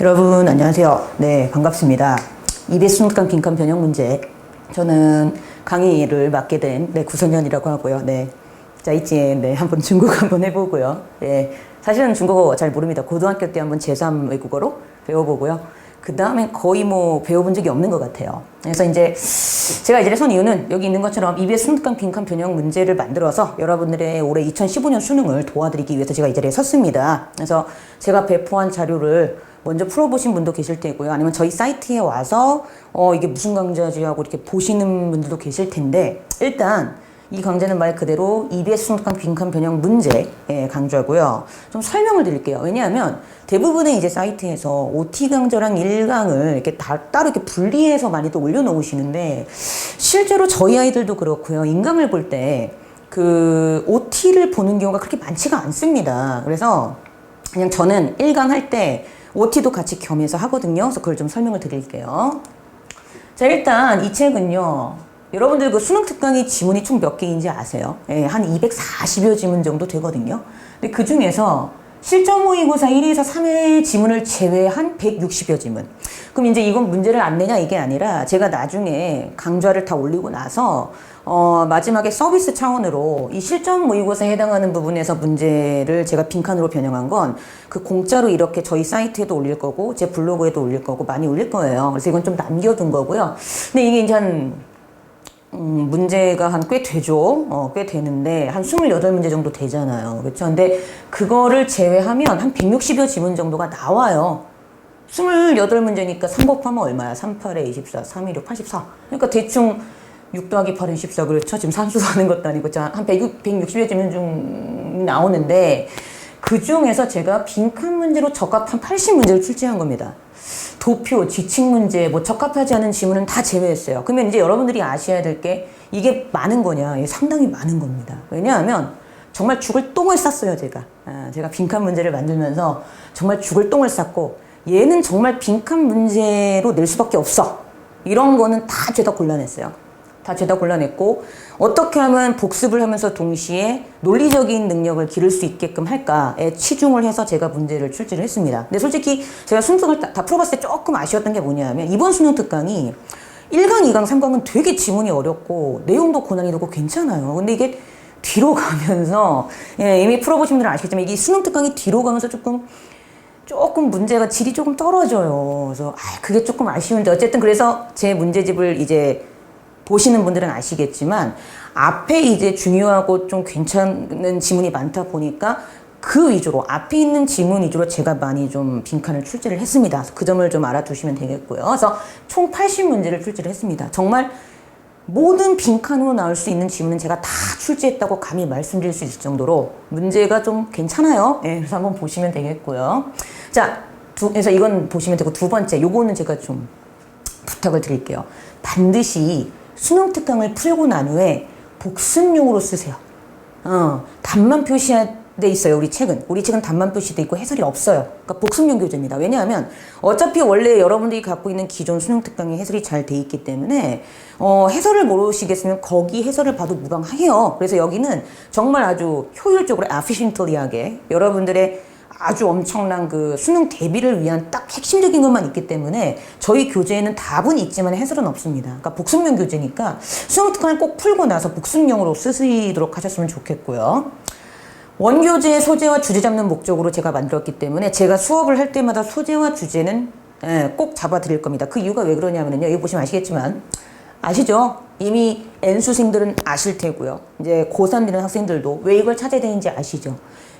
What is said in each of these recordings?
여러분 안녕하세요. 네, 반갑습니다. EBS 수능특강 빈칸 변형 문제. 저는 강의를 맡게 된 구성현이라고 하고요. 네. 자, 이제 한번 중국어 한번 해보고요. 네. 사실은 중국어 잘 모릅니다. 고등학교 때 한번 제3 외국어로 배워보고요. 그 다음에 거의 배워본 적이 없는 것 같아요. 그래서 이제 제가 이제 선 이유는 여기 있는 것처럼 EBS 수능특강 빈칸 변형 문제를 만들어서 여러분들의 올해 2015년 수능을 도와드리기 위해서 제가 이 자리에 섰습니다. 그래서 제가 배포한 자료를 먼저 풀어보신 분도 계실 테고요. 아니면 저희 사이트에 와서 이게 무슨 강좌지 하고 이렇게 보시는 분들도 계실 텐데, 일단 이 강좌는 말 그대로 EBS 수능특강 빈칸 변형 문제 강좌고요. 좀 설명을 드릴게요. 왜냐하면 대부분의 이제 사이트에서 OT 강좌랑 1강을 이렇게 따로 이렇게 분리해서 많이 또 올려놓으시는데, 실제로 저희 아이들도 그렇고요. 인강을 볼 때 그 OT를 보는 경우가 그렇게 많지가 않습니다. 그래서 그냥 저는 1강 할 때 OT도 같이 겸해서 하거든요. 그래서 그걸 좀 설명을 드릴게요. 자, 일단 이 책은요, 여러분들 그 수능 특강이 지문이 총 몇 개인지 아세요? 예, 한 240여 지문 정도 되거든요. 근데 그 중에서 실전 모의고사 1에서 3회 지문을 제외한 160여 지문. 그럼 이제 이건 문제를 안 내냐 이게 아니라, 제가 나중에 강좌를 다 올리고 나서 마지막에 서비스 차원으로 이 실전 모의고사에 해당하는 부분에서 문제를 제가 빈칸으로 변형한 건 그 공짜로 이렇게 저희 사이트에도 올릴 거고 제 블로그에도 올릴 거고 많이 올릴 거예요. 그래서 이건 좀 남겨둔 거고요. 근데 이게 이제 문제가 한 꽤 되죠. 꽤 되는데 한 28문제 정도 되잖아요. 그렇죠? 근데 그거를 제외하면 한 160여 지문 정도가 나와요. 28문제니까 3 곱하면 얼마야? 3, 8에 24, 3, 2, 6, 84. 그러니까 대충 6 더하기 8은 14. 그렇죠? 지금 산수하는 것도 아니고 한 160여 지문 중 나오는데, 그 중에서 제가 빈칸 문제로 적합한 80문제를 출제한 겁니다. 도표, 지칭 문제, 적합하지 않은 지문은 다 제외했어요. 그러면 이제 여러분들이 아셔야 될 게, 이게 많은 거냐? 이게 상당히 많은 겁니다. 왜냐하면 정말 죽을 똥을 쌌어요, 제가. 제가 빈칸 문제를 만들면서 정말 죽을 똥을 쌌고, 얘는 정말 빈칸 문제로 낼 수밖에 없어. 이런 거는 다 죄다 골라냈어요. 다 죄다 골라냈고, 어떻게 하면 복습을 하면서 동시에 논리적인 능력을 기를 수 있게끔 할까에 치중을 해서 제가 문제를 출제를 했습니다. 근데 솔직히 제가 수능을 다 풀어봤을 때 조금 아쉬웠던 게 뭐냐면, 이번 수능 특강이 1강, 2강, 3강은 되게 지문이 어렵고 내용도 고난이 높고 괜찮아요. 근데 이게 뒤로 가면서, 이미 풀어보신 분들은 아시겠지만 이게 수능 특강이 뒤로 가면서 조금 문제가 질이 조금 떨어져요. 그래서 그게 조금 아쉬운데, 어쨌든 그래서 제 문제집을 이제 보시는 분들은 아시겠지만 앞에 이제 중요하고 좀 괜찮은 지문이 많다 보니까 그 위주로, 앞에 있는 지문 위주로 제가 많이 좀 빈칸을 출제를 했습니다. 그 점을 좀 알아두시면 되겠고요. 그래서 총 80문제를 출제를 했습니다. 정말 모든 빈칸으로 나올 수 있는 지문은 제가 다 출제했다고 감히 말씀드릴 수 있을 정도로 문제가 좀 괜찮아요. 그래서 한번 보시면 되겠고요. 자, 그래서 이건 보시면 되고, 두 번째, 요거는 제가 좀 부탁을 드릴게요. 반드시 수능 특강을 풀고 난 후에 복습용으로 쓰세요. 답만 표시돼 있어요. 우리 책은 답만 표시돼 있고 해설이 없어요. 그러니까 복습용 교재입니다. 왜냐하면 어차피 원래 여러분들이 갖고 있는 기존 수능 특강에 해설이 잘 돼 있기 때문에 해설을 모르시겠으면 거기 해설을 봐도 무방해요. 그래서 여기는 정말 아주 효율적으로 efficiently하게 여러분들의 아주 엄청난 그 수능 대비를 위한 딱 핵심적인 것만 있기 때문에 저희 교재에는 답은 있지만 해설은 없습니다. 그러니까 복습용 교재니까 수능 특강을 꼭 풀고 나서 복습용으로 쓰시도록 하셨으면 좋겠고요. 원교재의 소재와 주제 잡는 목적으로 제가 만들었기 때문에 제가 수업을 할 때마다 소재와 주제는 꼭 잡아 드릴 겁니다. 그 이유가 왜 그러냐면요, 여기 보시면 아시겠지만, 아시죠? 이미 N수생들은 아실 테고요. 이제 고3 되는 학생들도 왜 이걸 찾아야 되는지 아시죠?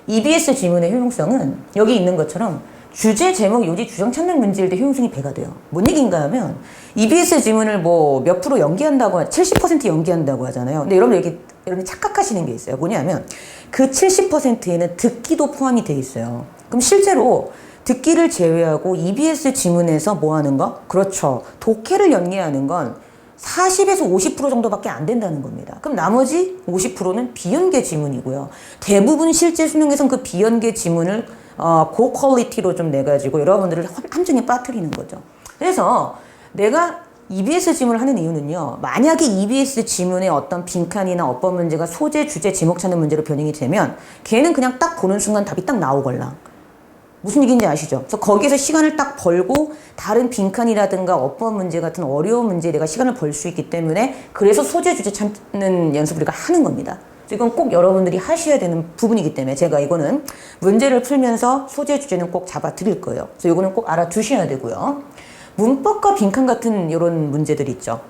EBS 지문의 효용성은 여기 있는 것처럼 주제, 제목, 요지, 주장 찾는 문제일 때 효용성이 배가 돼요. 뭔 얘기인가 하면, EBS 지문을 몇 프로 연기한다고, 70% 연기한다고 하잖아요. 근데 여러분이 착각하시는 게 있어요. 뭐냐면, 그 70%에는 듣기도 포함이 돼 있어요. 그럼 실제로 듣기를 제외하고 EBS 지문에서 뭐 하는 거? 그렇죠. 독해를 연계하는 건 40에서 50% 정도밖에 안 된다는 겁니다. 그럼 나머지 50%는 비연계 지문이고요. 대부분 실제 수능에서는 그 비연계 지문을 고퀄리티로 좀 내가지고 여러분들을 함정에 빠뜨리는 거죠. 그래서 내가 EBS 지문을 하는 이유는요, 만약에 EBS 지문의 어떤 빈칸이나 어법 문제가 소재, 주제, 제목 찾는 문제로 변형이 되면 걔는 그냥 딱 보는 순간 답이 딱 나오걸랑 무슨 얘기인지 아시죠? 그래서 거기에서 시간을 딱 벌고 다른 빈칸이라든가 어법 문제 같은 어려운 문제에 내가 시간을 벌 수 있기 때문에 그래서 소재 주제 찾는 연습을 우리가 하는 겁니다. 이건 꼭 여러분들이 하셔야 되는 부분이기 때문에 제가 이거는 문제를 풀면서 소재 주제는 꼭 잡아 드릴 거예요. 그래서 이거는 꼭 알아두셔야 되고요. 문법과 빈칸 같은 이런 문제들 있죠.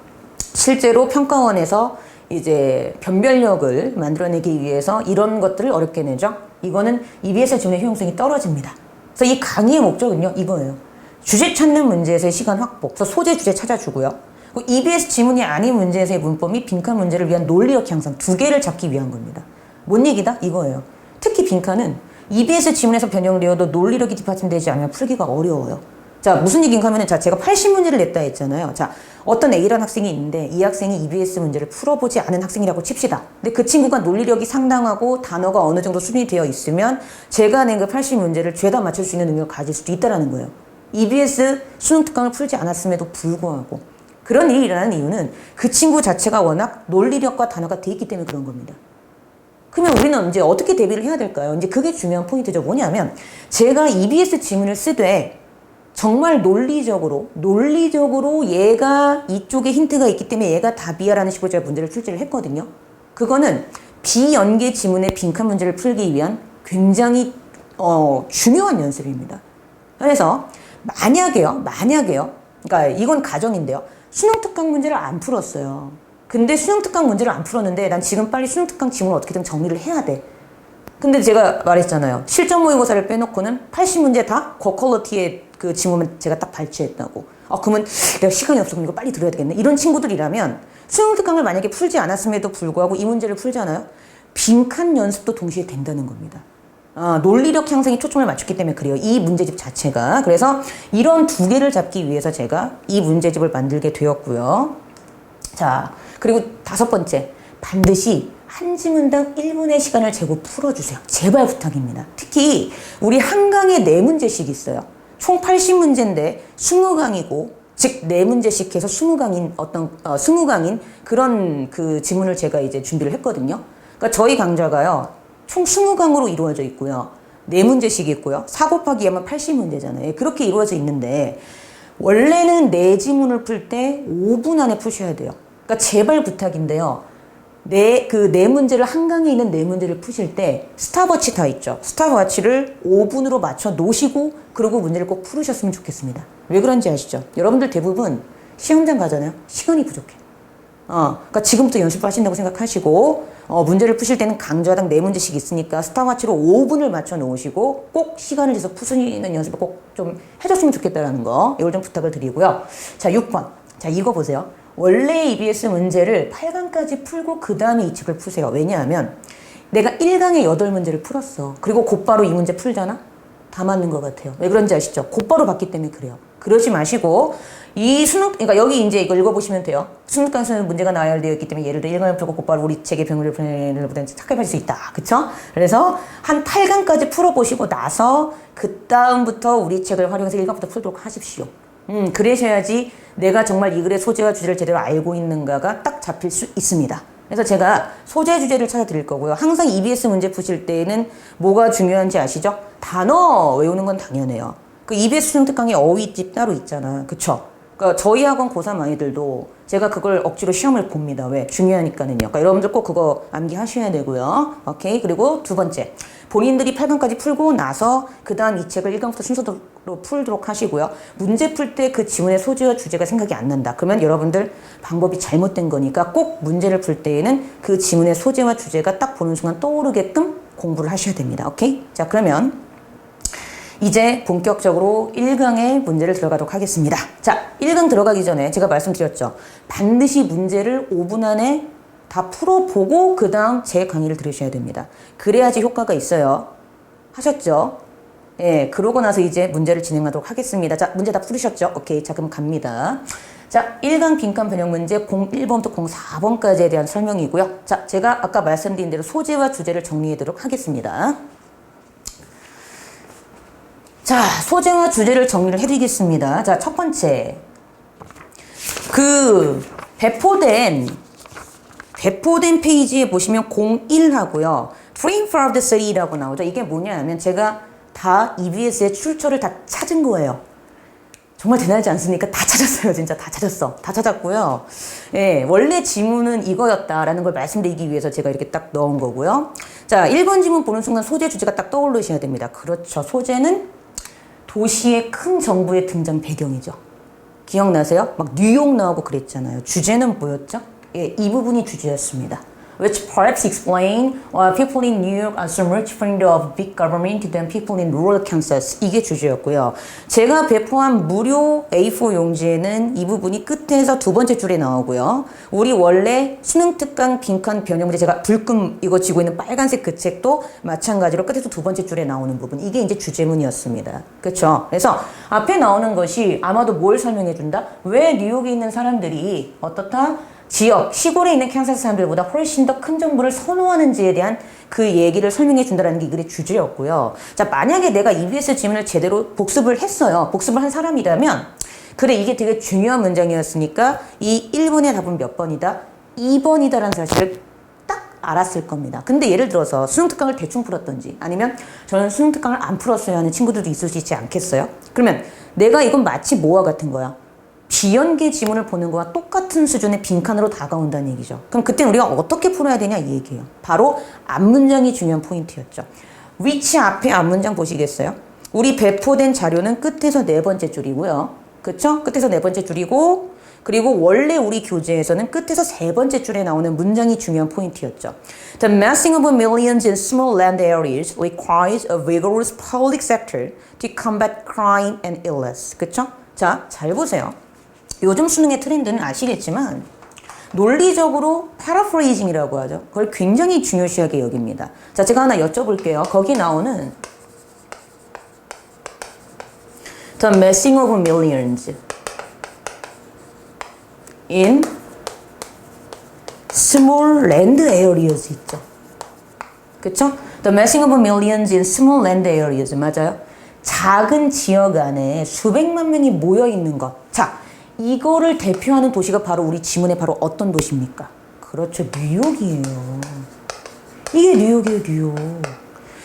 실제로 평가원에서 이제 변별력을 만들어내기 위해서 이런 것들을 어렵게 내죠. 이거는 EBS 지문의 효용성이 떨어집니다. 그래서 이 강의의 목적은요, 이거예요. 주제 찾는 문제에서의 시간 확보. 그래서 소재 주제 찾아주고요. EBS 지문이 아닌 문제에서의 문법 및 빈칸 문제를 위한 논리력 향상 두 개를 잡기 위한 겁니다. 뭔 얘기다? 이거예요. 특히 빈칸은 EBS 지문에서 변형되어도 논리력이 뒷받침되지 않으면 풀기가 어려워요. 자, 무슨 얘기인가 하면은, 자, 제가 80문제를 냈다 했잖아요. 자, 어떤 A라는 학생이 있는데 이 학생이 EBS 문제를 풀어보지 않은 학생이라고 칩시다. 근데 그 친구가 논리력이 상당하고 단어가 어느 정도 수준이 되어 있으면 제가 낸 그 80문제를 죄다 맞출 수 있는 능력을 가질 수도 있다는 거예요. EBS 수능 특강을 풀지 않았음에도 불구하고. 그런 일이 일어나는 이유는 그 친구 자체가 워낙 논리력과 단어가 돼 있기 때문에 그런 겁니다. 그러면 우리는 이제 어떻게 대비를 해야 될까요? 이제 그게 중요한 포인트죠. 뭐냐면 제가 EBS 지문을 쓰되 정말 논리적으로 얘가 이쪽에 힌트가 있기 때문에 얘가 답이야라는 식으로 제가 문제를 출제를 했거든요. 그거는 비연계 지문의 빈칸 문제를 풀기 위한 굉장히 중요한 연습입니다. 그래서 만약에요. 그러니까 이건 가정인데요. 수능 특강 문제를 안 풀었어요. 근데 수능 특강 문제를 안 풀었는데 난 지금 빨리 수능 특강 지문을 어떻게든 정리를 해야 돼. 근데 제가 말했잖아요. 실전 모의고사를 빼놓고는 80문제 다 고퀄리티의 그 지문만 제가 딱 발췌했다고. 그러면 내가 시간이 없어. 그럼 이거 빨리 들어야 되겠네. 이런 친구들이라면 수능 특강을 만약에 풀지 않았음에도 불구하고 이 문제를 풀잖아요. 빈칸 연습도 동시에 된다는 겁니다. 논리력 향상에 초점을 맞췄기 때문에 그래요. 이 문제집 자체가. 그래서 이런 두 개를 잡기 위해서 제가 이 문제집을 만들게 되었고요. 자, 그리고 5번째. 반드시 한 지문당 1분의 시간을 재고 풀어주세요. 제발 부탁입니다. 특히 우리 한 강에 4문제씩 있어요. 총 80문제인데 20강이고 즉 4문제씩 해서 20강인 20강인 그런 그 지문을 제가 이제 준비를 했거든요. 그러니까 저희 강좌가요. 총 20강으로 이루어져 있고요. 4문제씩 있고요. 4 곱하기 2하면 80문제잖아요. 그렇게 이루어져 있는데 원래는 4지문을 풀 때 5분 안에 푸셔야 돼요. 그러니까 제발 부탁인데요. 그 4문제를 한 강에 있는 4문제를 푸실 때 스탑워치 다 있죠. 스탑워치를 5분으로 맞춰 놓으시고 그러고 문제를 꼭 풀으셨으면 좋겠습니다. 왜 그런지 아시죠? 여러분들 대부분 시험장 가잖아요. 시간이 부족해. 그러니까 지금부터 연습하신다고 생각하시고 문제를 푸실 때는 강좌당 4문제씩 있으니까 스탑워치로 5분을 맞춰 놓으시고 꼭 시간을 내서 푸시는 연습을 꼭 좀 해줬으면 좋겠다라는 거 이걸 좀 부탁을 드리고요. 자, 6번. 자, 이거 보세요. 원래 EBS 문제를 8강까지 풀고 그 다음에 이 책을 푸세요. 왜냐하면 내가 1강에 8문제를 풀었어. 그리고 곧바로 이 문제 풀잖아? 다 맞는 것 같아요. 왜 그런지 아시죠? 곧바로 봤기 때문에 그래요. 그러지 마시고 그러니까 여기 이제 이거 읽어보시면 돼요. 수능강에서는 문제가 나와야 되어 있기 때문에 예를 들어 1강을 풀고 곧바로 우리 책의 병을 착각할 수 있다. 그쵸? 그래서 한 8강까지 풀어보시고 나서 그 다음부터 우리 책을 활용해서 1강부터 풀도록 하십시오. 그러셔야지 내가 정말 이 글의 소재와 주제를 제대로 알고 있는가가 딱 잡힐 수 있습니다. 그래서 제가 소재 주제를 찾아 드릴 거고요. 항상 EBS 문제 푸실 때에는 뭐가 중요한지 아시죠? 단어 외우는 건 당연해요. 그 EBS 수능 특강에 어휘집 따로 있잖아. 그쵸? 그러니까 저희 학원 고3 아이들도 제가 그걸 억지로 시험을 봅니다. 왜? 중요하니까는요. 그러니까 여러분들 꼭 그거 암기하셔야 되고요. 오케이. 그리고 2번째. 본인들이 8강까지 풀고 나서 그 다음 이 책을 1강부터 순서대로 풀도록 하시고요. 문제 풀 때 그 지문의 소재와 주제가 생각이 안 난다. 그러면 여러분들 방법이 잘못된 거니까 꼭 문제를 풀 때에는 그 지문의 소재와 주제가 딱 보는 순간 떠오르게끔 공부를 하셔야 됩니다. 오케이? 자, 그러면 이제 본격적으로 1강의 문제를 들어가도록 하겠습니다. 자, 1강 들어가기 전에 제가 말씀드렸죠. 반드시 문제를 5분 안에 다 풀어보고 그 다음 제 강의를 들으셔야 됩니다. 그래야지 효과가 있어요. 하셨죠? 예, 그러고 나서 이제 문제를 진행하도록 하겠습니다. 자, 문제 다 풀으셨죠? 오케이. 자, 그럼 갑니다. 자, 1강 빈칸 변형 문제 01번부터 04번까지에 대한 설명이고요. 자, 제가 아까 말씀드린 대로 소재와 주제를 정리하도록 하겠습니다. 자, 소재와 주제를 정리를 해드리겠습니다. 자, 첫 번째. 배포된 페이지에 보시면 01하고요. Frame for the City라고 나오죠. 이게 뭐냐 하면 제가 다 EBS의 출처를 다 찾은 거예요. 정말 대단하지 않습니까? 다 찾았어요. 진짜 다 찾았어. 다 찾았고요. 예, 원래 지문은 이거였다라는 걸 말씀드리기 위해서 제가 이렇게 딱 넣은 거고요. 자, 1번 지문 보는 순간 소재 주제가 딱 떠오르셔야 됩니다. 그렇죠. 소재는 도시의 큰 정부의 등장 배경이죠. 기억나세요? 막 뉴욕 나오고 그랬잖아요. 주제는 뭐였죠? 예, 이 부분이 주제였습니다. Which perhaps explain why people in New York are so much fonder of big government than people in rural Kansas. 이게 주제였고요. 제가 배포한 무료 A4 용지에는 이 부분이 끝에서 두 번째 줄에 나오고요. 우리 원래 수능 특강 빈칸 변형 문제 제가 불금 이거 쥐고 있는 빨간색 그 책도 마찬가지로 끝에서 두 번째 줄에 나오는 부분. 이게 이제 주제문이었습니다. 그렇죠? 그래서 앞에 나오는 것이 아마도 뭘 설명해 준다? 왜 뉴욕에 있는 사람들이 어떻다? 지역, 시골에 있는 캔사스 사람들보다 훨씬 더 큰 정부를 선호하는지에 대한 그 얘기를 설명해 준다는 게 이 글의 주제였고요. 자, 만약에 내가 EBS 지문을 제대로 복습을 했어요. 복습을 한 사람이라면, 그래, 이게 되게 중요한 문장이었으니까 이 1번의 답은 몇 번이다? 2번이다라는 사실을 딱 알았을 겁니다. 근데 예를 들어서 수능특강을 대충 풀었던지 아니면 저는 수능특강을 안 풀었어야 하는 친구들도 있을 수 있지 않겠어요? 그러면 내가 이건 마치 뭐와 같은 거야? 비연계 지문을 보는 거와 똑같은 수준의 빈칸으로 다가온다는 얘기죠. 그럼 그때는 우리가 어떻게 풀어야 되냐 이 얘기예요. 바로 앞문장이 중요한 포인트였죠. which 앞에 앞문장 보시겠어요? 우리 배포된 자료는 끝에서 네 번째 줄이고요. 그쵸? 끝에서 네 번째 줄이고 그리고 원래 우리 교재에서는 끝에서 세 번째 줄에 나오는 문장이 중요한 포인트였죠. The massing of millions in small land areas requires a vigorous public sector to combat crime and illness. 그쵸? 자, 잘 보세요. 요즘 수능의 트렌드는 아시겠지만 논리적으로 패러프레이징이라고 하죠. 그걸 굉장히 중요시하게 여깁니다. 자, 제가 하나 여쭤볼게요. 거기 나오는 The massing of millions in small land areas 있죠. 그쵸? The massing of millions in small land areas 맞아요? 작은 지역 안에 수백만 명이 모여 있는 것. 자, 이거를 대표하는 도시가 바로 우리 지문에 바로 어떤 도시입니까? 그렇죠. 뉴욕이에요. 이게 뉴욕이에요, 뉴욕.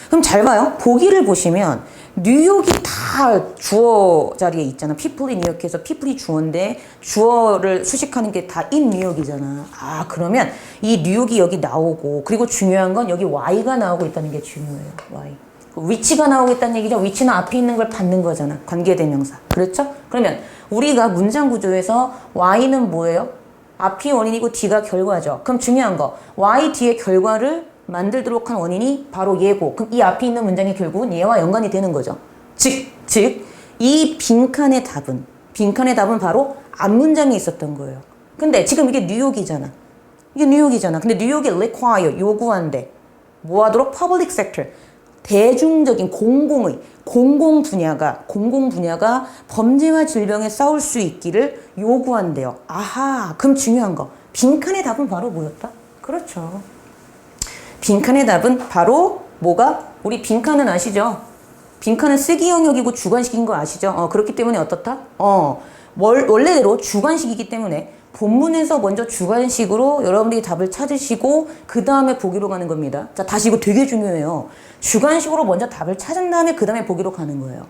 그럼 잘 봐요. 보기를 보시면 뉴욕이 다 주어 자리에 있잖아. people이 뉴욕해서 people이 주어인데 주어를 수식하는 게 다 in 뉴욕이잖아. 아, 그러면 이 뉴욕이 여기 나오고 그리고 중요한 건 여기 y가 나오고 있다는 게 중요해요. y. 위치가 나오고 있다는 얘기죠. 위치는 앞에 있는 걸 받는 거잖아. 관계대명사. 그렇죠? 그러면 우리가 문장 구조에서 y는 뭐예요? 앞이 원인이고 뒤가 결과죠. 그럼 중요한 거 y 뒤의 결과를 만들도록 한 원인이 바로 얘고 그럼 이 앞에 있는 문장이 결국은 얘와 연관이 되는 거죠. 즉 이 빈칸의 답은 바로 앞문장에 있었던 거예요. 근데 지금 이게 뉴욕이잖아. 이게 뉴욕이잖아. 근데 뉴욕이 require 요구한대. 뭐 하도록? public sector. 대중적인 공공 분야가 범죄와 질병에 싸울 수 있기를 요구한대요. 아하, 그럼 중요한 거. 빈칸의 답은 바로 뭐였다? 그렇죠. 빈칸의 답은 바로 뭐가? 우리 빈칸은 아시죠? 빈칸은 쓰기 영역이고 주관식인 거 아시죠? 그렇기 때문에 어떻다? 원래대로 주관식이기 때문에 본문에서 먼저 주관식으로 여러분들이 답을 찾으시고 그 다음에 보기로 가는 겁니다. 자, 다시 이거 되게 중요해요. 주관식으로 먼저 답을 찾은 다음에 그 다음에 보기로 가는 거예요.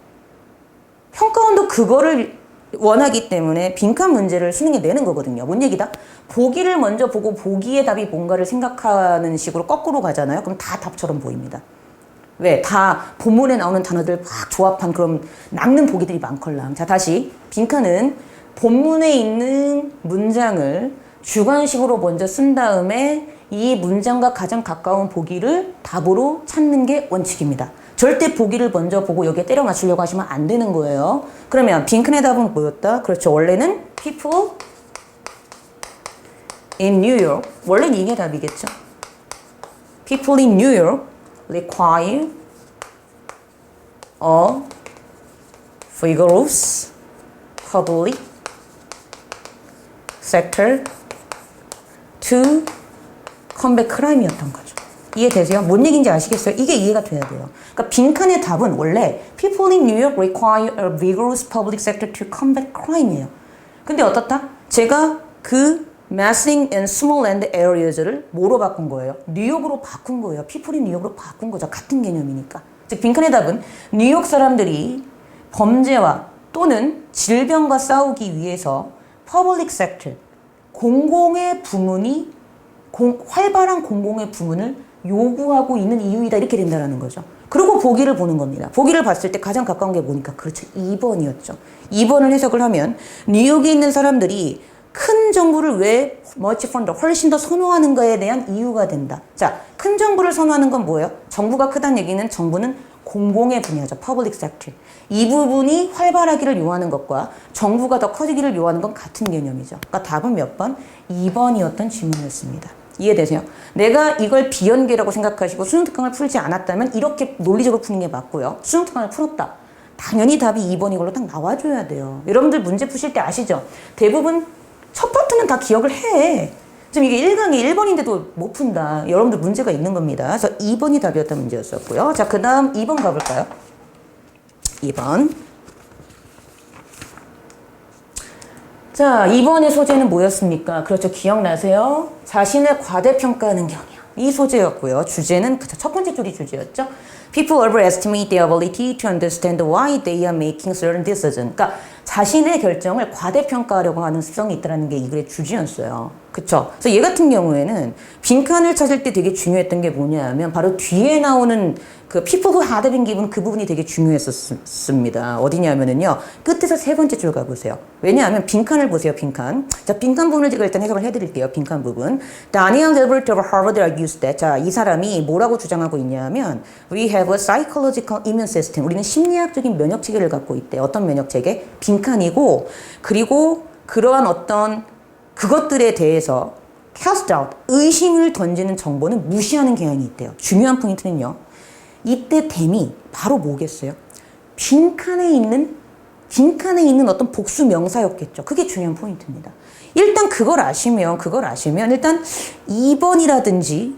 평가원도 그거를 원하기 때문에 빈칸 문제를 수능에 내는 거거든요. 뭔 얘기다? 보기를 먼저 보고 보기의 답이 뭔가를 생각하는 식으로 거꾸로 가잖아요. 그럼 다 답처럼 보입니다. 왜? 다 본문에 나오는 단어들 막 조합한 그런 낚는 보기들이 많걸랑. 자, 다시 빈칸은 본문에 있는 문장을 주관식으로 먼저 쓴 다음에 이 문장과 가장 가까운 보기를 답으로 찾는 게 원칙입니다. 절대 보기를 먼저 보고 여기에 때려 맞추려고 하시면 안 되는 거예요. 그러면 빈칸의 답은 뭐였다? 그렇죠. 원래는 people in New York. 원래는 이게 답이겠죠. People in New York require a vigorous public sector to combat crime이었던 거죠. 이해되세요? 뭔 얘기인지 아시겠어요? 이게 이해가 돼야 돼요. 그러니까 빈칸의 답은 원래 people in New York require a vigorous public sector to combat crime이에요. 근데 어떻다? 제가 그 massing and small land areas를 뭐로 바꾼 거예요? 뉴욕으로 바꾼 거예요. people in New York으로 바꾼 거죠. 같은 개념이니까. 즉 빈칸의 답은 뉴욕 사람들이 범죄와 또는 질병과 싸우기 위해서 public sector, 공공의 부문이 활발한 공공의 부문을 요구하고 있는 이유이다 이렇게 된다는 거죠. 그리고 보기를 보는 겁니다. 보기를 봤을 때 가장 가까운 게 뭐니까 그렇죠. 2번이었죠. 2번을 해석을 하면 뉴욕에 있는 사람들이 큰 정부를 왜 much further, 훨씬 더 선호하는가에 대한 이유가 된다. 자, 큰 정부를 선호하는 건 뭐예요? 정부가 크다는 얘기는 정부는 공공의 분야죠. public sector. 이 부분이 활발하기를 요하는 것과 정부가 더 커지기를 요하는 건 같은 개념이죠. 그러니까 답은 몇 번? 2번이었던 질문이었습니다. 이해되세요? 내가 이걸 비연계라고 생각하시고 수능 특강을 풀지 않았다면 이렇게 논리적으로 푸는 게 맞고요. 수능 특강을 풀었다. 당연히 답이 2번 이걸로 딱 나와줘야 돼요. 여러분들 문제 푸실 때 아시죠? 대부분 첫 파트는 다 기억을 해. 지금 이게 1강이 1번인데도 못 푼다. 여러분들 문제가 있는 겁니다. 그래서 2번이 답이었던 문제였었고요. 자, 그 다음 2번 가볼까요? 2번. 자, 2번의 소재는 뭐였습니까? 그렇죠. 기억나세요? 자신을 과대평가하는 경향. 이 소재였고요. 주제는 첫 번째 줄이 주제였죠. People overestimate their ability to understand why they are making certain decisions. 그러니까 자신의 결정을 과대평가하려고 하는 습성이 있다는 게 이 글의 주제였어요. 그쵸? 그래서 얘 같은 경우에는 빈칸을 찾을 때 되게 중요했던 게 뭐냐 하면 바로 뒤에 나오는 그 people who had been given 그 부분이 되게 중요했었습니다. 어디냐면은요. 끝에서 세 번째 줄 가보세요. 왜냐하면 빈칸을 보세요. 빈칸. 자, 빈칸 부분을 제가 일단 해석을 해드릴게요. 빈칸 부분. Daniel Gilbert of Harvard argues that. 자, 이 사람이 뭐라고 주장하고 있냐면 We have a psychological immune system. 우리는 심리학적인 면역 체계를 갖고 있대. 어떤 면역 체계? 빈칸이고 그리고 그러한 어떤 그것들에 대해서 cast doubt, 의심을 던지는 정보는 무시하는 경향이 있대요. 중요한 포인트는요. 이때 댐이 바로 뭐겠어요? 빈칸에 있는 어떤 복수 명사였겠죠. 그게 중요한 포인트입니다. 일단 그걸 아시면 일단 2번이라든지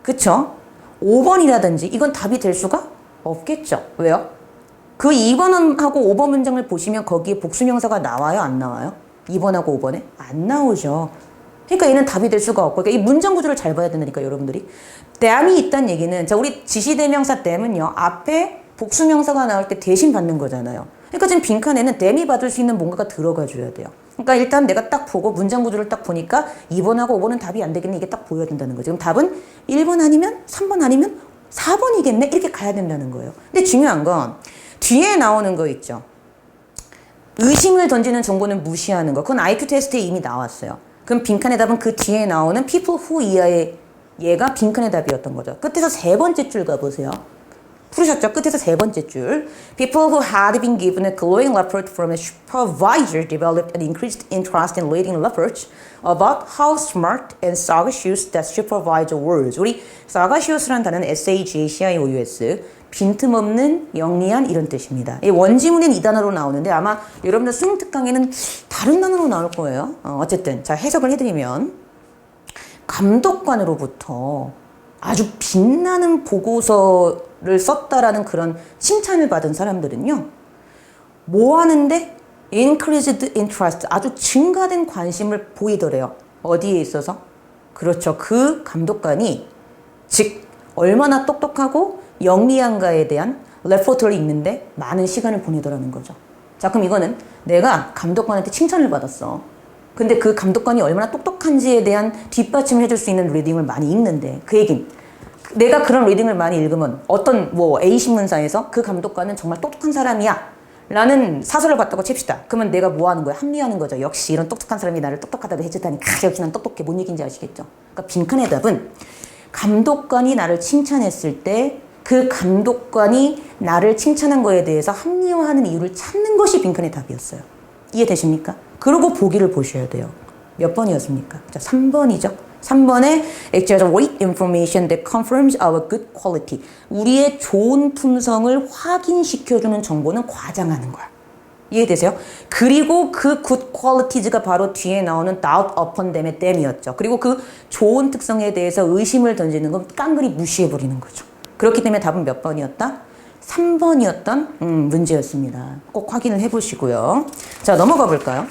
그쵸? 5번이라든지 이건 답이 될 수가 없겠죠. 왜요? 그 2번하고 5번 문장을 보시면 거기에 복수 명사가 나와요? 안 나와요? 2번하고 5번에? 안 나오죠. 그러니까 얘는 답이 될 수가 없고 그러니까 이 문장 구조를 잘 봐야 된다니까 여러분들이. dam이 있다는 얘기는 자 우리 지시대명사 dam은요. 앞에 복수명사가 나올 때 대신 받는 거잖아요. 그러니까 지금 빈칸에는 dam이 받을 수 있는 뭔가가 들어가 줘야 돼요. 그러니까 일단 내가 딱 보고 문장 구조를 딱 보니까 2번하고 5번은 답이 안 되겠네. 이게 딱 보여야 된다는 거죠. 그럼 답은 1번 아니면 3번 아니면 4번이겠네. 이렇게 가야 된다는 거예요. 근데 중요한 건 뒤에 나오는 거 있죠. 의심을 던지는 정보는 무시하는 거. 그건 IQ 테스트에 이미 나왔어요. 그럼 빈칸의 답은 그 뒤에 나오는 people who 이하의 얘가 빈칸의 답이었던 거죠. 끝에서 세 번째 줄 가보세요. 풀으셨죠? 끝에서 세 번째 줄. People who had been given a glowing report from a supervisor developed an increased interest in reading reports about how smart and sagacious that supervisor was. 우리 sagacious라는 단어는 S-A-G-A-C-I-O-U-S. 빈틈없는, 영리한 이런 뜻입니다. 이 원지문에는 이 단어로 나오는데 아마 여러분들 수능 특강에는 다른 단어로 나올 거예요. 어쨌든 자 해석을 해드리면 감독관으로부터 아주 빛나는 보고서를 썼다라는 그런 칭찬을 받은 사람들은요. 뭐 하는데? increased interest, 아주 증가된 관심을 보이더래요. 어디에 있어서? 그렇죠. 그 감독관이 즉 얼마나 똑똑하고 영리한가에 대한 레포트를 읽는데 많은 시간을 보내더라는 거죠. 자, 그럼 이거는 내가 감독관한테 칭찬을 받았어. 근데 그 감독관이 얼마나 똑똑한지에 대한 뒷받침을 해줄 수 있는 리딩을 많이 읽는데 그 얘긴 내가 그런 리딩을 많이 읽으면 어떤 A신문사에서 그 감독관은 정말 똑똑한 사람이야 라는 사설을 봤다고 칩시다. 그러면 내가 뭐 하는 거야? 합리화하는 거죠. 역시 이런 똑똑한 사람이 나를 똑똑하다고 해주다니 역시 난 똑똑해. 뭔 얘기인지 아시겠죠? 그러니까 빈칸의 답은 감독관이 나를 칭찬했을 때 그 감독관이 나를 칭찬한 거에 대해서 합리화하는 이유를 찾는 것이 빈칸의 답이었어요. 이해되십니까? 그러고 보기를 보셔야 돼요. 몇 번이었습니까? 자, 3번이죠. 3번에 exaggerate information that confirms our good quality. 우리의 좋은 품성을 확인시켜주는 정보는 과장하는 거야. 이해되세요? 그리고 그 good qualities가 바로 뒤에 나오는 doubt upon them의 them이었죠. 그리고 그 좋은 특성에 대해서 의심을 던지는 건 깡그리 무시해버리는 거죠. 그렇기 때문에 답은 몇 번이었다? 3번이었던 문제였습니다. 꼭 확인을 해보시고요. 자, 넘어가 볼까요?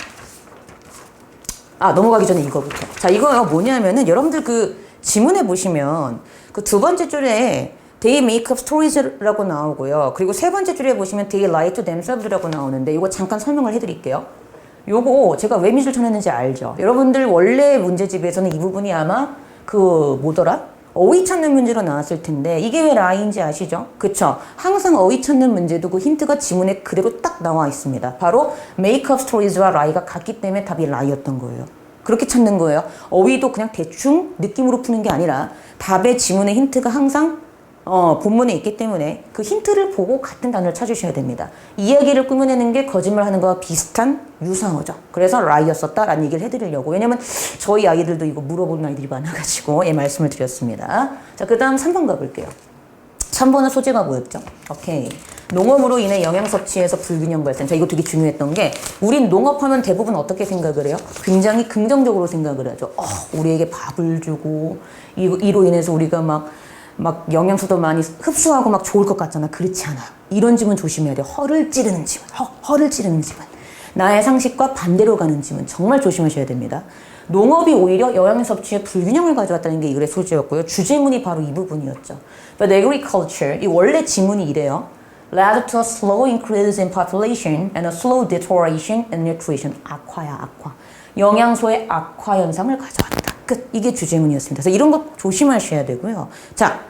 넘어가기 전에 이거부터. 자, 이거 뭐냐면은 여러분들 그 지문에 보시면 그 두 번째 줄에 They make up stories라고 나오고요. 그리고 세 번째 줄에 보시면 they lie to themselves라고 나오는데 이거 잠깐 설명을 해드릴게요. 요거 제가 왜 밑줄 쳐냈는지 알죠? 여러분들 원래 문제집에서는 이 부분이 아마 그 뭐더라? 어휘 찾는 문제로 나왔을 텐데 이게 왜 lie인지 아시죠? 그쵸? 항상 어휘 찾는 문제도 그 힌트가 지문에 그대로 딱 나와 있습니다. 바로 make up stories와 lie가 같기 때문에 답이 lie였던 거예요. 그렇게 찾는 거예요. 어휘도 그냥 대충 느낌으로 푸는 게 아니라 답의 지문의 힌트가 항상 본문에 있기 때문에 그 힌트를 보고 같은 단어를 찾으셔야 됩니다. 이야기를 꾸며내는 게 거짓말하는 거와 비슷한 유사어죠. 그래서 lie였었다라는 얘기를 해드리려고. 왜냐면 저희 아이들도 이거 물어보는 아이들이 많아가지고 말씀을 드렸습니다. 자, 그 다음 3번 가볼게요. 3번은 소재가 뭐였죠? 오케이. 농업으로 인해 영양 섭취에서 불균형 발생. 자, 이거 되게 중요했던 게 우린 농업하면 대부분 어떻게 생각을 해요? 굉장히 긍정적으로 생각을 하죠. 우리에게 밥을 주고 이로 인해서 우리가 막 영양소도 많이 흡수하고 막 좋을 것 같잖아. 그렇지 않아. 이런 질문 조심해야 돼요. 허를 찌르는 질문. 허를 찌르는 질문. 나의 상식과 반대로 가는 질문. 정말 조심하셔야 됩니다. 농업이 오히려 영양 섭취에 불균형을 가져왔다는 게 이 글의 소재였고요. 주제문이 바로 이 부분이었죠. But agriculture, 이 원래 지문이 이래요. led to a slow increase in population and a slow deterioration in nutrition. 악화야, 악화. 영양소의 악화 현상을 가져왔다. 끝. 이게 주제문이었습니다. 그래서 이런 거 조심하셔야 되고요. 자,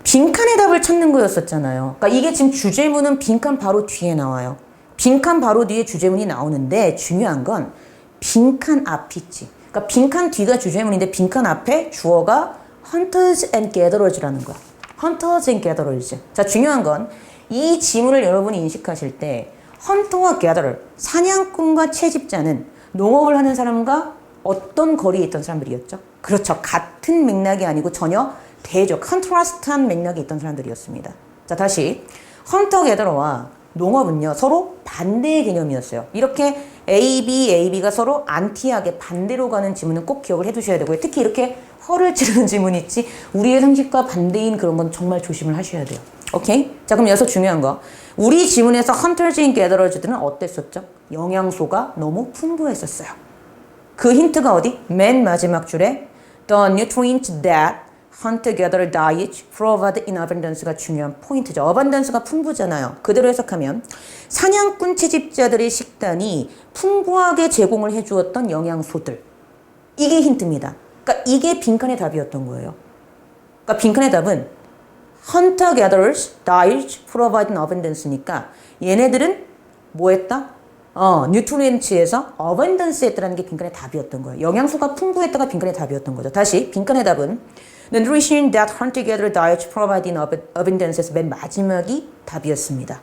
빈칸의 답을 찾는 거였었잖아요. 그러니까 이게 지금 주제문은 빈칸 바로 뒤에 나와요. 빈칸 바로 뒤에 주제문이 나오는데 중요한 건 빈칸 앞이 있지. 그러니까 빈칸 뒤가 주제문인데 빈칸 앞에 주어가 hunters and gatherers라는 거야. hunters and gatherers. 자, 중요한 건 이 지문을 여러분이 인식하실 때 헌터와 gatherer, 사냥꾼과 채집자는 농업을 하는 사람과 어떤 거리에 있던 사람들이었죠? 그렇죠. 같은 맥락이 아니고 전혀 대조, 컨트라스트한 맥락에 있던 사람들이었습니다. 자, 다시 헌터 게더러와 농업은요 서로 반대의 개념이었어요. 이렇게 AB가 서로 안티하게 반대로 가는 지문은 꼭 기억을 해두셔야 되고요. 특히 이렇게 허를 찌르는 지문 있지 우리의 상식과 반대인 그런 건 정말 조심을 하셔야 돼요. 오케이? 자, 그럼 여기서 중요한 거. 우리 지문에서 hunters and gatherers들은 어땠었죠? 영양소가 너무 풍부했었어요. 그 힌트가 어디? 맨 마지막 줄에 the nutrients that hunter-gatherer diet provide in abundance가 중요한 포인트죠. abundance가 풍부잖아요. 그대로 해석하면 사냥꾼 채집자들의 식단이 풍부하게 제공을 해주었던 영양소들. 이게 힌트입니다. 그러니까 이게 빈칸의 답이었던 거예요. 그러니까 빈칸의 답은 hunter-gatherers diet provide in abundance니까 얘네들은 뭐 했다? 뉴트리엔츠에서 어벤던스 했다는 게 빈칸의 답이었던 거예요. 영양소가 풍부했다가 빈칸의 답이었던 거죠. 다시 빈칸의 답은 The nutrition that hunter-gatherer diet provide in abundance에서 맨 마지막이 답이었습니다.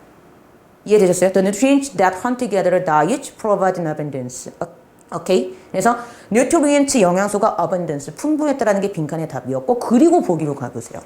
이해되셨어요? The nutrients that hunter-gatherer diet provide in abundance. 오케이? 그래서 뉴트리엔츠 영양소가 abundance, 풍부했다라는 게 빈칸의 답이었고 그리고 보기로 가보세요.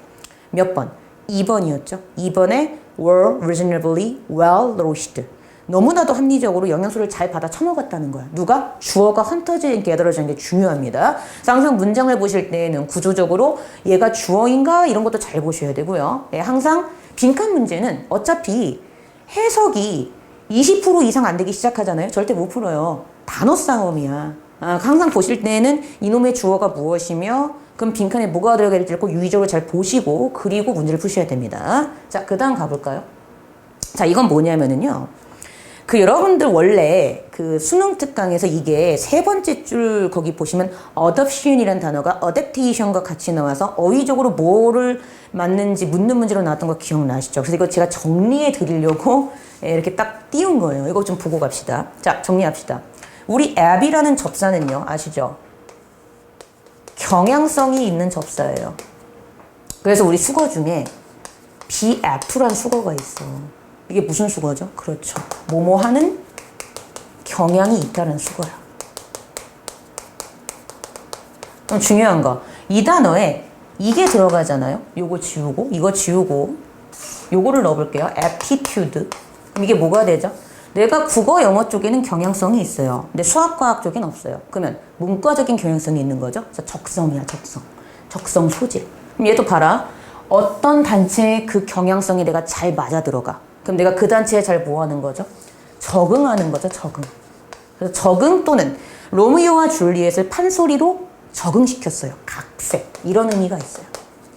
몇 번? 2번이었죠. 2번에 were reasonably well nourished. 너무나도 합리적으로 영양소를 잘 받아 처먹었다는 거야. 누가? 주어가 헌터즈 앤 게더러즈인 게 중요합니다. 항상 문장을 보실 때에는 구조적으로 얘가 주어인가 이런 것도 잘 보셔야 되고요. 네, 항상 빈칸 문제는 어차피 해석이 20% 이상 안 되기 시작하잖아요. 절대 못 풀어요. 단어 싸움이야. 항상 보실 때에는 이놈의 주어가 무엇이며 그럼 빈칸에 뭐가 들어가 있을지 유의적으로 잘 보시고 그리고 문제를 푸셔야 됩니다. 자, 그 다음 가볼까요? 자, 이건 뭐냐면은요. 그 여러분들 원래 그 수능 특강에서 이게 세 번째 줄 거기 보시면 adoption이라는 단어가 adaptation과 같이 나와서 어휘적으로 뭐를 맞는지 묻는 문제로 나왔던 거 기억나시죠? 그래서 이거 제가 정리해 드리려고 이렇게 딱 띄운 거예요. 이거 좀 보고 갑시다. 자, 정리합시다. 우리 앱이라는 접사는요, 아시죠? 경향성이 있는 접사예요. 그래서 우리 수거 중에 BF라는 수거가 있어. 이게 무슨 수거죠? 그렇죠. 뭐뭐 하는 경향이 있다는 수거야. 그럼 중요한 거. 이 단어에 이게 들어가잖아요. 요거 지우고, 이거 지우고, 요거를 넣어볼게요. aptitude. 그럼 이게 뭐가 되죠? 내가 국어, 영어 쪽에는 경향성이 있어요. 근데 수학과학 쪽엔 없어요. 그러면 문과적인 경향성이 있는 거죠. 그래서 적성이야, 적성. 적성 소질. 그럼 얘도 봐라. 어떤 단체의 그 경향성이 내가 잘 맞아 들어가. 그럼 내가 그 단체에 잘 뭐 하는 거죠? 적응하는 거죠, 적응. 그래서 적응 또는 로미오와 줄리엣을 판소리로 적응시켰어요. 각색. 이런 의미가 있어요.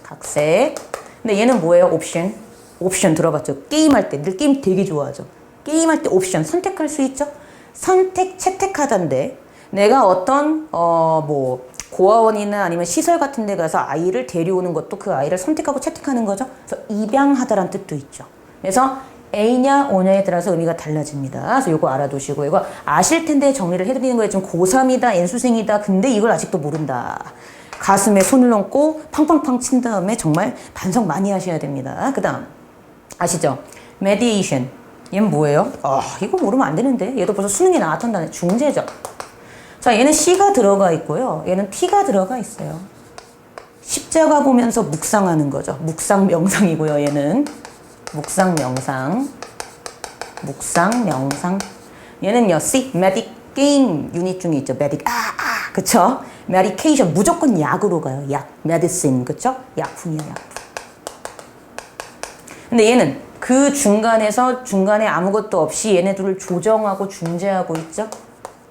각색. 근데 얘는 뭐예요? 옵션. 옵션 들어봤죠? 게임할 때, 늘 게임 되게 좋아하죠. 게임할 때 옵션 선택할 수 있죠? 선택, 채택하다인데 내가 어떤 뭐 고아원이나 아니면 시설 같은 데 가서 아이를 데려오는 것도 그 아이를 선택하고 채택하는 거죠. 그래서 입양하다라는 뜻도 있죠. 그래서 A냐 O냐에 따라서 의미가 달라집니다. 그래서 이거 알아두시고 이거 아실 텐데 정리를 해드리는 거예요. 좀 고3이다, N수생이다. 근데 이걸 아직도 모른다. 가슴에 손을 얹고 팡팡팡 친 다음에 정말 반성 많이 하셔야 됩니다. 그 다음 아시죠? mediation. 얘는 뭐예요? 이거 모르면 안 되는데. 얘도 벌써 수능에 나왔던다는 중재죠. 자, 얘는 C가 들어가 있고요. 얘는 T가 들어가 있어요. 십자가 보면서 묵상하는 거죠. 묵상 명상이고요. 얘는 묵상 명상. 묵상 명상. 얘는요. C, medicating 유닛 중에 있죠. 그쵸? medication 무조건 약으로 가요. 약, medicine, 그쵸? 약품이야, 약품. 근데 얘는 그 중간에 아무것도 없이 얘네들을 조정하고 중재하고 있죠.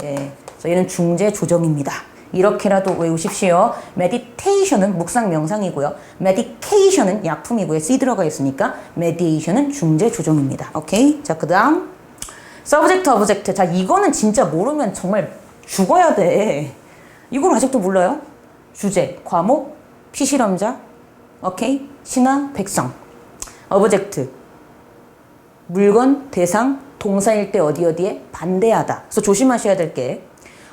예, 그래서 얘는 중재 조정입니다. 이렇게라도 외우십시오. meditation은 묵상 명상이고요. medication은 약품이고요. C 들어가 있으니까 mediation은 중재 조정입니다. 오케이? 자, 그 다음 subject, object. 자, 이거는 진짜 모르면 정말 죽어야 돼. 이걸 아직도 몰라요? 주제, 과목, 피실험자, 오케이? 신하, 백성. object, 물건, 대상, 동사일 때 어디에 반대하다. 그래서 조심하셔야 될 게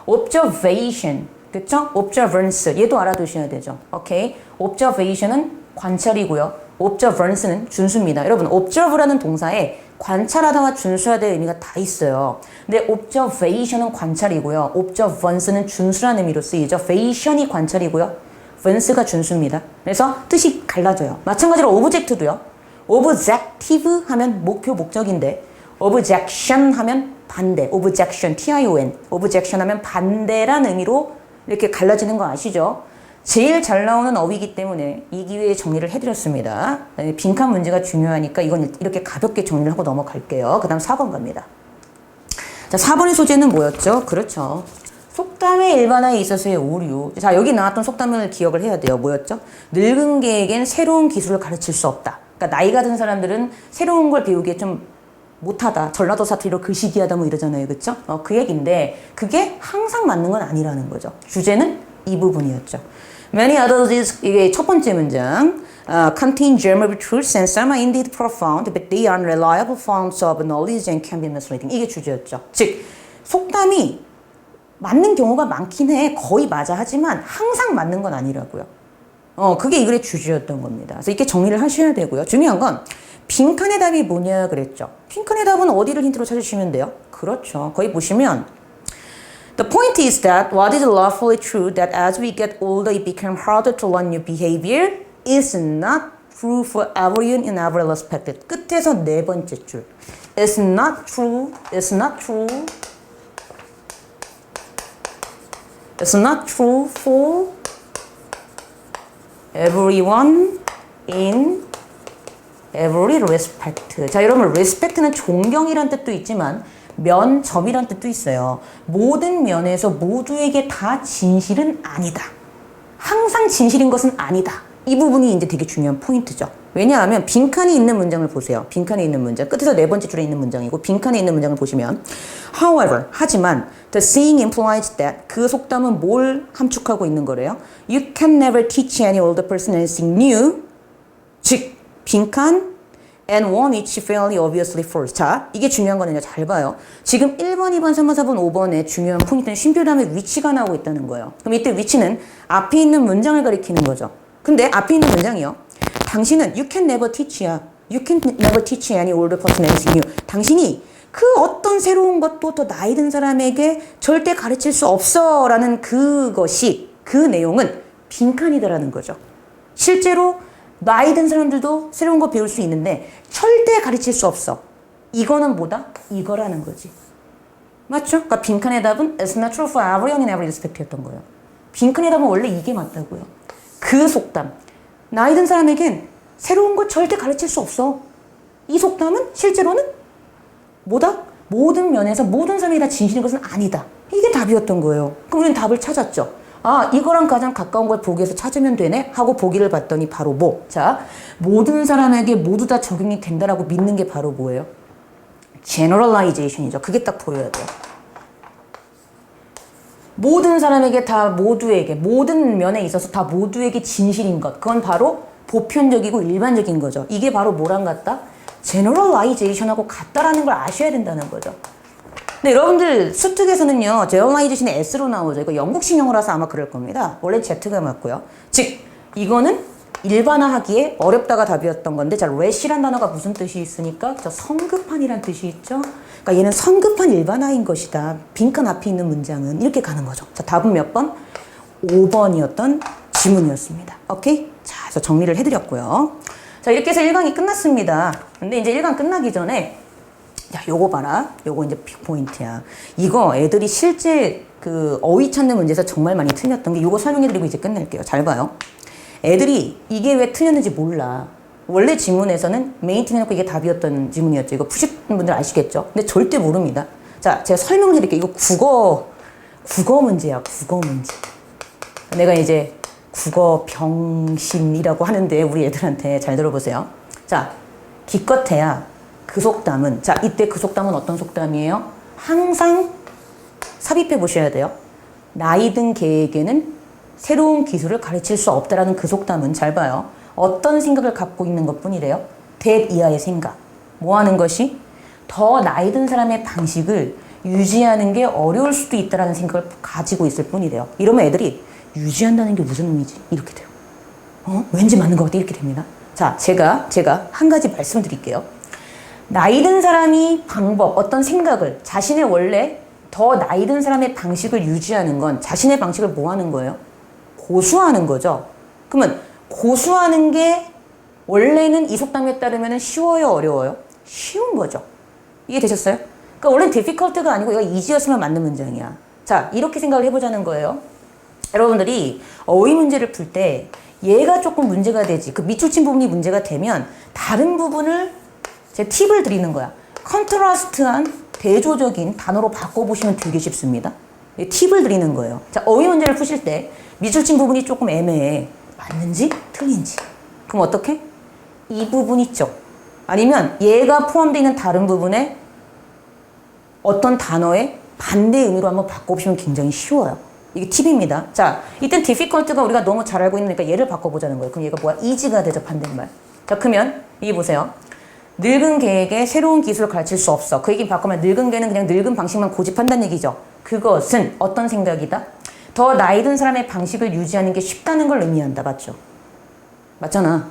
observation, 그쵸? observance, 얘도 알아두셔야 되죠. 오케이? observation은 관찰이고요. observance는 준수입니다. 여러분, observe라는 동사에 관찰하다와 준수하다의 의미가 다 있어요. 근데 observation은 관찰이고요. observance는 준수라는 의미로 쓰이죠. vation이 관찰이고요. vance가 준수입니다. 그래서 뜻이 갈라져요. 마찬가지로 object도요. objective 하면 목표, 목적인데 objection 하면 반대, objection, T-I-O-N, objection 하면 반대란 의미로 이렇게 갈라지는 거 아시죠? 제일 잘 나오는 어휘이기 때문에 이 기회에 정리를 해드렸습니다. 빈칸 문제가 중요하니까 이건 이렇게 가볍게 정리를 하고 넘어갈게요. 그 다음 4번 갑니다. 자, 4번의 소재는 뭐였죠? 그렇죠. 속담의 일반화에 있어서의 오류. 자, 여기 나왔던 속담을 기억을 해야 돼요. 뭐였죠? 늙은 개에겐 새로운 기술을 가르칠 수 없다. 그러니까 나이가 든 사람들은 새로운 걸 배우기에 좀 못하다. 전라도 사투리로 글씨기하다 뭐 이러잖아요. 그쵸? 그 얘기인데 그게 항상 맞는 건 아니라는 거죠. 주제는 이 부분이었죠. Many others, 이게 첫 번째 문장. Contain germ of truth and some are indeed profound, but they are unreliable forms of knowledge and can be misleading. 이게 주제였죠. 즉, 속담이 맞는 경우가 많긴 해. 거의 맞아. 하지만 항상 맞는 건 아니라고요. 그게 이 글의 주제였던 겁니다. 그래서 이렇게 정리를 하셔야 되고요. 중요한 건 빈칸의 답이 뭐냐 그랬죠. 빈칸의 답은 어디를 힌트로 찾으시면 돼요? 그렇죠. 거기 보시면 The point is that what is lawfully true that as we get older it becomes harder to learn new behavior is not true for everyone in every respect. 끝에서 네 번째 줄. It's not true. It's not true. It's not true for everyone in every respect. 자, 여러분, respect는 존경이란 뜻도 있지만 면, 점이란 뜻도 있어요. 모든 면에서 모두에게 다 진실은 아니다. 항상 진실인 것은 아니다. 이 부분이 이제 되게 중요한 포인트죠. 왜냐하면 빈칸이 있는 문장을 보세요. 빈칸에 있는 문장. 끝에서 네 번째 줄에 있는 문장이고 빈칸에 있는 문장을 보시면 However, 하지만 the saying implies that 그 속담은 뭘 함축하고 있는 거래요? You can never teach any older person anything new. 즉, 빈칸 and one which fairly obviously false. 자, 이게 중요한 거는요. 잘 봐요. 지금 1번, 2번, 3번, 4번, 5번에 중요한 포인트는 쉼표 다음에 위치가 나오고 있다는 거예요. 그럼 이때 위치는 앞에 있는 문장을 가리키는 거죠. 근데 앞에 있는 문장이요. 당신은 you can never teach야. You can never teach any older person anything new. 당신이 그 어떤 새로운 것도 더 나이 든 사람에게 절대 가르칠 수 없어 라는 그것이, 그 내용은 빈칸이다라는 거죠. 실제로 나이 든 사람들도 새로운 거 배울 수 있는데 절대 가르칠 수 없어. 이거는 뭐다? 이거라는 거지. 맞죠? 그러니까 빈칸의 답은 It's not true for everyone in every respect 였던 거예요. 빈칸의 답은 원래 이게 맞다고요. 그 속담. 나이 든 사람에겐 새로운 거 절대 가르칠 수 없어. 이 속담은 실제로는 뭐다? 모든 면에서 모든 사람이 다 진실인 것은 아니다. 이게 답이었던 거예요. 그럼 우리는 답을 찾았죠. 아, 이거랑 가장 가까운 걸 보기에서 찾으면 되네? 하고 보기를 봤더니 바로 뭐? 자, 모든 사람에게 모두 다 적용이 된다라고 믿는 게 바로 뭐예요? generalization이죠. 그게 딱 보여야 돼요. 모든 사람에게 다 모두에게 모든 면에 있어서 다 모두에게 진실인 것. 그건 바로 보편적이고 일반적인 거죠. 이게 바로 뭐랑 같다? generalization하고 같다라는 걸 아셔야 된다는 거죠. 근데 여러분들 수특에서는요, generalization이 S로 나오죠. 이거 영국식 영어라서 아마 그럴 겁니다. 원래 Z가 맞고요. 즉, 이거는 일반화하기에 어렵다가 답이었던 건데, 자, rash이란 단어가 무슨 뜻이 있으니까? 저 성급한이란 뜻이 있죠? 그러니까 얘는 성급한 일반화인 것이다. 빈칸 앞에 있는 문장은 이렇게 가는 거죠. 자, 답은 몇 번? 5번이었던 지문이었습니다. 오케이? 자, 그래서 정리를 해드렸고요. 자, 이렇게 해서 1강이 끝났습니다. 근데 이제 1강 끝나기 전에, 자, 요거 봐라. 요거 이제 빅 포인트야. 이거 애들이 실제 그 어휘 찾는 문제에서 정말 많이 틀렸던 게 요거 설명해드리고 이제 끝낼게요. 잘 봐요. 애들이 이게 왜 틀렸는지 몰라. 원래 지문에서는 메인팅 해놓고 이게 답이었던 지문이었죠. 이거 푸신 분들 아시겠죠? 근데 절대 모릅니다. 자, 제가 설명을 해드릴게요. 이거 국어 문제야. 국어 문제. 내가 이제 국어 병신이라고 하는데 우리 애들한테 잘 들어보세요. 자, 기껏해야 그 속담은, 자, 이때 그 속담은 어떤 속담이에요? 항상 삽입해 보셔야 돼요. 나이 든 개에게는 새로운 기술을 가르칠 수 없다라는 그 속담은 잘 봐요. 어떤 생각을 갖고 있는 것 뿐이래요? that 이하의 생각. 뭐 하는 것이? 더 나이 든 사람의 방식을 유지하는 게 어려울 수도 있다라는 생각을 가지고 있을 뿐이래요. 이러면 애들이 유지한다는 게 무슨 의미지? 이렇게 돼요. 왠지 맞는 것 같아. 이렇게 됩니다. 자, 제가 한 가지 말씀을 드릴게요. 나이 든 사람이 방법, 어떤 생각을, 자신의 원래 더 나이 든 사람의 방식을 유지하는 건 자신의 방식을 뭐 하는 거예요? 고수하는 거죠. 그러면 고수하는 게 원래는 이 속담에 따르면 쉬워요, 어려워요? 쉬운 거죠. 이해되셨어요? 그러니까 원래는 difficult가 아니고 이거 easy였으면 맞는 문장이야. 자, 이렇게 생각을 해보자는 거예요. 여러분들이 어휘 문제를 풀 때 얘가 조금 문제가 되지, 그 밑줄친 부분이 문제가 되면 다른 부분을 제 팁을 드리는 거야. 컨트라스트한 대조적인 단어로 바꿔보시면 되게 쉽습니다. 팁을 드리는 거예요. 자, 어휘 문제를 푸실 때 밑줄친 부분이 조금 애매해. 맞는지 틀린지. 그럼 어떻게? 이 부분 있죠. 아니면 얘가 포함되어 있는 다른 부분에 어떤 단어의 반대 의미로 한번 바꿔보시면 굉장히 쉬워요. 이게 팁입니다. 자, 이땐 difficult가 우리가 너무 잘 알고 있으니까 얘를 바꿔보자는 거예요. 그럼 얘가 뭐야? easy가 되죠, 반대말. 자, 그러면 이게 보세요. 늙은 개에게 새로운 기술을 가르칠 수 없어. 그 얘기 바꾸면 늙은 개는 그냥 늙은 방식만 고집한다는 얘기죠. 그것은 어떤 생각이다? 더 나이 든 사람의 방식을 유지하는 게 쉽다는 걸 의미한다. 맞죠? 맞잖아.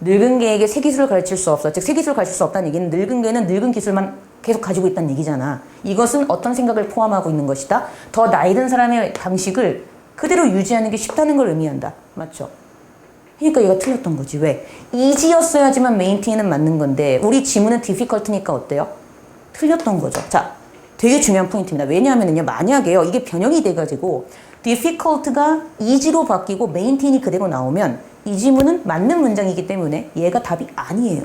늙은 개에게 새 기술을 가르칠 수 없어. 즉, 새 기술을 가르칠 수 없다는 얘기는 늙은 개는 늙은 기술만 계속 가지고 있다는 얘기잖아. 이것은 어떤 생각을 포함하고 있는 것이다? 더 나이 든 사람의 방식을 그대로 유지하는 게 쉽다는 걸 의미한다. 맞죠? 그러니까 얘가 틀렸던 거지. 왜? easy였어야지만 메인팅에는 맞는 건데 우리 지문은 difficult니까 어때요? 틀렸던 거죠. 자, 되게 중요한 포인트입니다. 왜냐하면요, 만약에요, 이게 변형이 돼가지고 difficult가 easy로 바뀌고 maintain이 그대로 나오면 이 지문은 맞는 문장이기 때문에 얘가 답이 아니에요.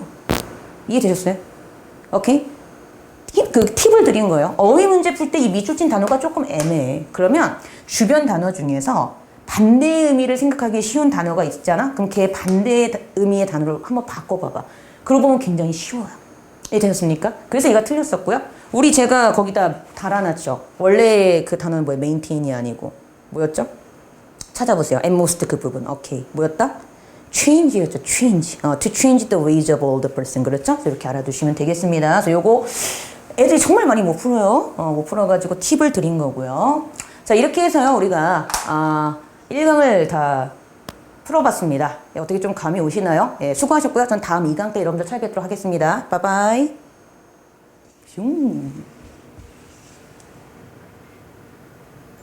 이해되셨어요? 오케이? 그 팁을 드린 거예요. 어휘 문제 풀 때 이 밑줄친 단어가 조금 애매해. 그러면 주변 단어 중에서 반대의 의미를 생각하기 쉬운 단어가 있잖아? 그럼 걔 반대의 의미의 단어를 한번 바꿔봐봐. 그러고 보면 굉장히 쉬워요. 이해되셨습니까? 그래서 얘가 틀렸었고요. 우리 제가 거기다 달아놨죠. 원래 그 단어는 뭐예요? maintain이 아니고. 뭐였죠? 찾아보세요. at most 그 부분. 오케이. 뭐였다? change였죠. change. to change the ways of older person. 그렇죠? 이렇게 알아두시면 되겠습니다. 그래서 요거 애들이 정말 많이 못 풀어요. 못 풀어가지고 팁을 드린 거고요. 자, 이렇게 해서요, 우리가 1강을 다 풀어봤습니다. 어떻게 좀 감이 오시나요? 예, 수고하셨고요. 전 다음 2강 때 여러분들 찾아뵙도록 하겠습니다. 바이바이. 슝.